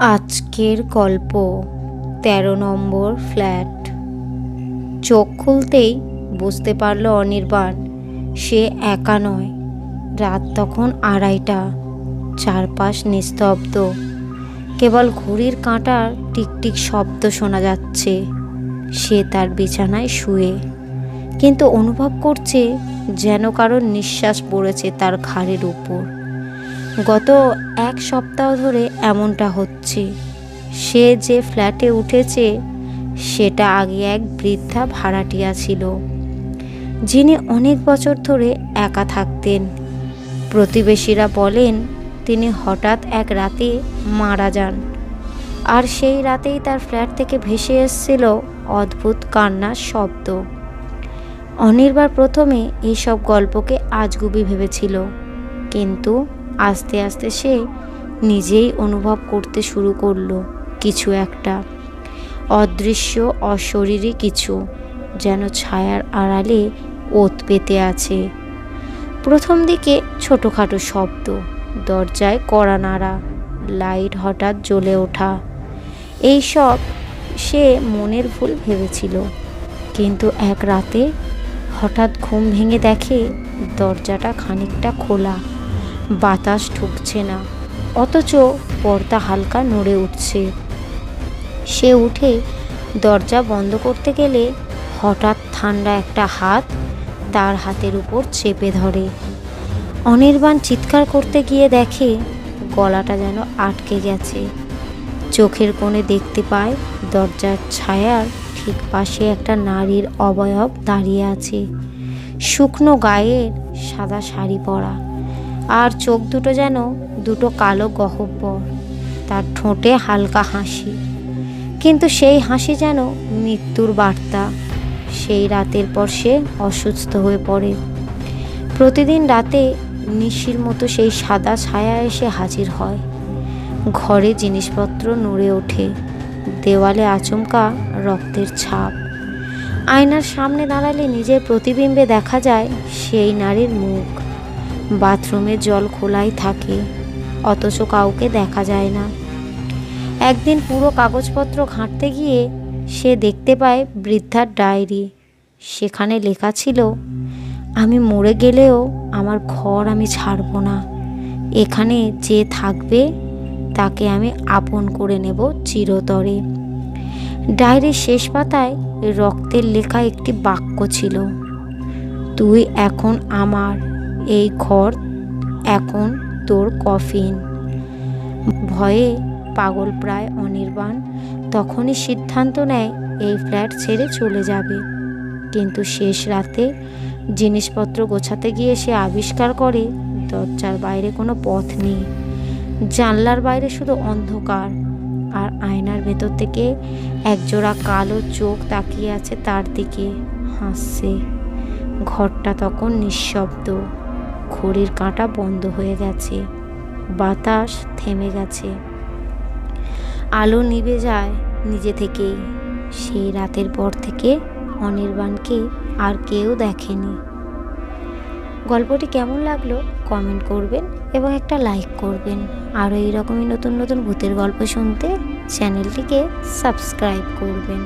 আজকের গল্প ১৩ number flat. চোখ খুলতেই বুঝতে পারল অনির্বাণ সে একা নয়। রাত তখন ২:৩০। চারপাশ নিস্তব্ধ, কেবল ঘড়ির কাঁটার টিকটিক শব্দ শোনা যাচ্ছে। সে তার বিছানায় শুয়ে, কিন্তু অনুভব করছে যেন কারোর নিঃশ্বাস পড়েছে তার ঘাড়ের উপর। গত এক সপ্তাহ ধরে এমনটা হচ্ছে। সে যে ফ্ল্যাটে উঠেছে সেটা আগে এক বৃদ্ধা ভাড়াটিয়া ছিল, যিনি অনেক বছর ধরে একা থাকতেন। প্রতিবেশীরা বলেন তিনি হঠাৎ এক রাতে মারা যান, আর সেই রাতেই তার ফ্ল্যাট থেকে ভেসে এসেছিল অদ্ভুত কান্নার শব্দ। অনির্বাণ প্রথমে এইসব গল্পকে আজগুবি ভেবেছিল, কিন্তু আস্তে আস্তে সে নিজেই অনুভব করতে শুরু করলো কিছু একটা অদৃশ্য, অশরীরী কিছু, যেন ছায়ার আড়ালে ওত পেতে আছে। প্রথম দিকে ছোটোখাটো শব্দ, দরজায় কড়া নাড়া, লাইট হঠাৎ জ্বলে ওঠা, এইসব সে মনের ভুল ভেবেছিল। কিন্তু এক রাতে হঠাৎ ঘুম ভেঙে দেখে দরজাটা খানিকটা খোলা, বাতাস ঢুকছে না, অথচ পর্দা হালকা নড়ে উঠছে। সে উঠে দরজা বন্ধ করতে গেলে হঠাৎ ঠান্ডা একটা হাত তার হাতের উপর চেপে ধরে। অনির্বাণ চিৎকার করতে গিয়ে দেখে গলাটা যেন আটকে গেছে। চোখের কোণে দেখতে পায় দরজার ছায়ার ঠিক পাশে একটা নারীর অবয়ব দাঁড়িয়ে আছে। শুকনো গায়ের, সাদা শাড়ি পরা, আর চোখ দুটো যেন দুটো কালো গহ্বর। তার ঠোঁটে হালকা হাসি, কিন্তু সেই হাসি যেন মৃত্যুর বার্তা। সেই রাতের পর সে অসুস্থ হয়ে পড়ে। প্রতিদিন রাতে নিশির মতো সেই সাদা ছায়া এসে হাজির হয়। ঘরে জিনিসপত্র নড়ে ওঠে, দেওয়ালে আচমকা রক্তের ছাপ। আয়নার সামনে দাঁড়ালে নিজের প্রতিবিম্বে দেখা যায় সেই নারীর মুখ। বাথরুমে জল খোলাই থাকে, অথচ কাউকে দেখা যায় না। একদিন পুরো কাগজপত্র ঘাঁটতে গিয়ে সে দেখতে পায় বৃদ্ধার ডায়েরি। সেখানে লেখা ছিল, আমি মরে গেলেও আমার ঘর আমি ছাড়ব না। এখানে যে থাকবে তাকে আমি আপন করে নেব চিরতরে। ডায়েরির শেষ পাতায় রক্তের লেখা একটি বাক্য ছিল, তুই এখন আমার, এই ঘর এখন তোর কফিন। ভয়ে পাগল প্রায় অনির্বাণ তখনই সিদ্ধান্ত নেয় এই ফ্ল্যাট ছেড়ে চলে যাবে। কিন্তু শেষ রাতে জিনিসপত্র গোছাতে গিয়ে সে আবিষ্কার করে দরজার বাইরে কোনো পথ নেই। জানলার বাইরে শুধু অন্ধকার, আর আয়নার ভেতর থেকে একজোড়া কালো চোখ তাকিয়ে আছে তার দিকে, হাসছে। ঘরটা তখন নিঃশব্দ, ঘড়ির কাঁটা বন্ধ হয়ে গেছে, বাতাস থেমে গেছে, আলো নিভে যায় নিজে থেকেই। সেই রাতের পর থেকে অনির্বাণকে আর কেউ দেখেনি। গল্পটি কেমন লাগলো কমেন্ট করবেন এবং একটা লাইক করবেন। আরও এইরকমই নতুন নতুন ভূতের গল্প শুনতে চ্যানেলটিকে সাবস্ক্রাইব করবেন।